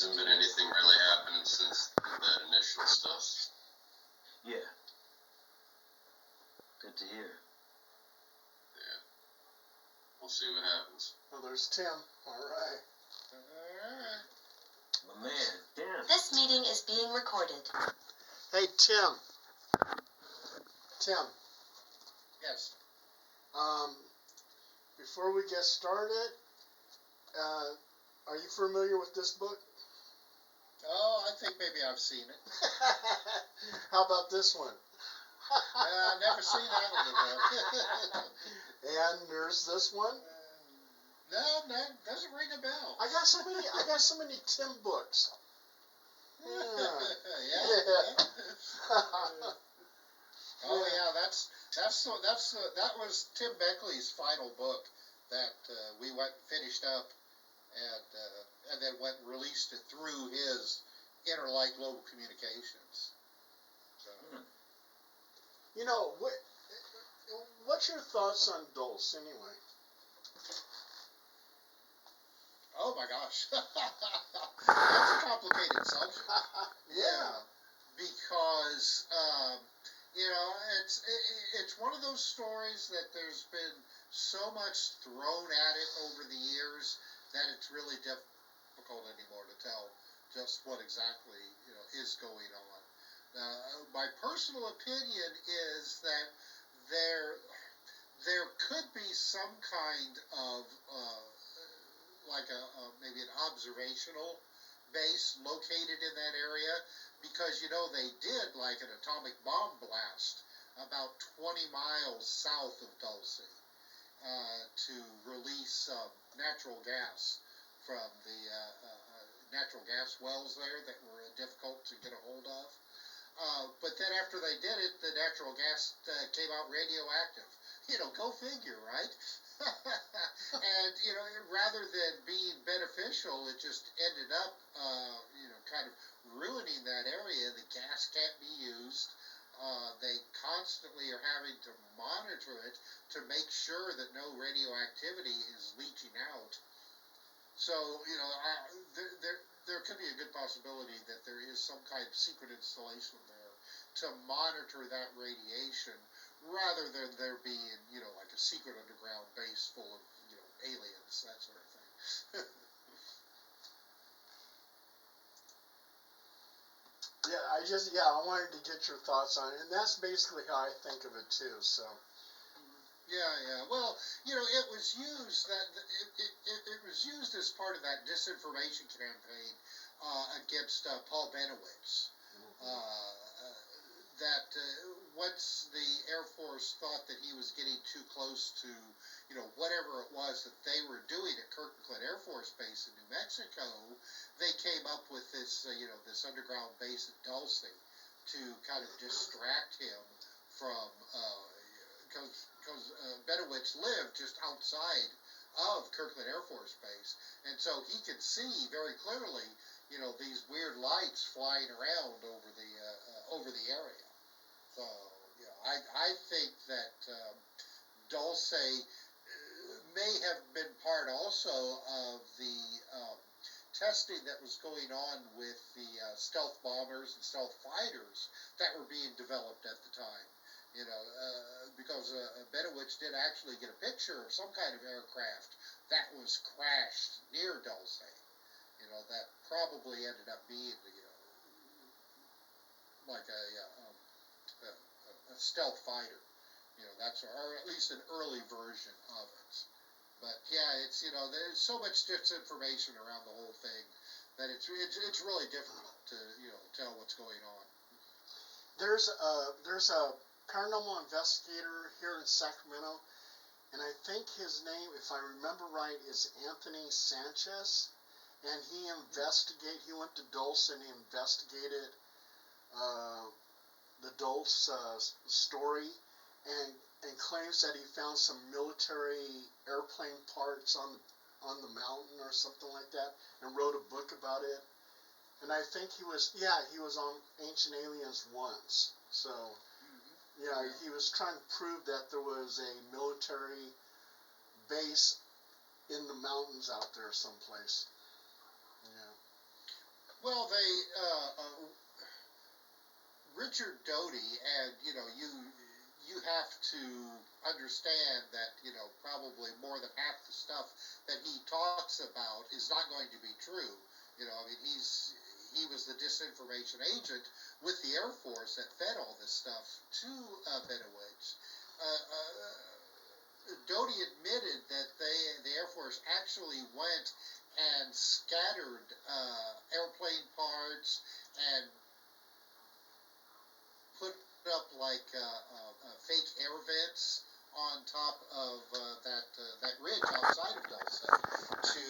hasn't been anything really happening since that initial stuff. Yeah. Good to hear. Yeah. We'll see what happens. Well, there's Tim. All right. My man, Tim. This meeting is being recorded. Hey, Tim. Tim. Yes. Before we get started, are you familiar with this book? Oh, I think maybe I've seen it. How about this one? I've never seen that one before. And there's this one. No, doesn't ring a bell. I got so many Tim books. Yeah. Yeah. Oh yeah, that was Tim Beckley's final book that we went and finished up, and then went and released it through his Interlight Global Communications. So. You know, what's your thoughts on Dulce anyway? Oh my gosh, that's a complicated subject. Yeah. Because you know, it's one of those stories that there's been so much thrown at it over the years that it's really difficult anymore to tell just what exactly, you know, is going on. My personal opinion is that there could be some kind of like maybe an observational base located in that area, because you know they did like an atomic bomb blast about 20 miles south of Dulce to release natural gas from the natural gas wells there that were difficult to get a hold of. But then after they did it, the natural gas came out radioactive. You know, go figure, right? And, you know, rather than being beneficial, it just ended up, you know, kind of ruining that area. The gas can't be used. They constantly are having to monitor it to make sure that no radioactivity is leaching out. So, you know, there could be a good possibility that there is some kind of secret installation there to monitor that radiation, rather than there being, you know, like a secret underground base full of, you know, aliens, that sort of thing. I wanted to get your thoughts on it, and that's basically how I think of it too. So. Yeah. Well, you know, it was used it was used as part of that disinformation campaign against Paul Benowitz. That once the Air Force thought that he was getting too close to, you know, whatever it was that they were doing at Kirkland Air Force Base in New Mexico, they came up with this, you know, this underground base at Dulce to kind of distract him from, because Benowitz lived just outside of Kirkland Air Force Base, and so he could see very clearly, you know, these weird lights flying around over the area. So, you know, I think that Dulce may have been part also of the testing that was going on with the stealth bombers and stealth fighters that were being developed at the time. You know, because Benowitz did actually get a picture of some kind of aircraft that was crashed near Dulce. You know, that probably ended up being, you know, like a stealth fighter. You know, that's, or at least an early version of it. But yeah, it's, you know, there's so much disinformation around the whole thing that it's really difficult to, you know, tell what's going on. There's a paranormal investigator here in Sacramento, and I think his name, if I remember right, is Anthony Sanchez, and he went to Dulce and he investigated the Dulce story, and claims that he found some military airplane parts on the mountain or something like that, and wrote a book about it. And I think he was on Ancient Aliens once. So, yeah, he was trying to prove that there was a military base in the mountains out there someplace. Yeah. Well, Richard Doty, and you have to understand that probably more than half the stuff that he talks about is not going to be true. I mean, he was the disinformation agent with the Air Force that fed all this stuff to Benowitz. Doty admitted that the Air Force actually went and scattered airplane parts and put up like fake air vents on top of that ridge outside of Dulce to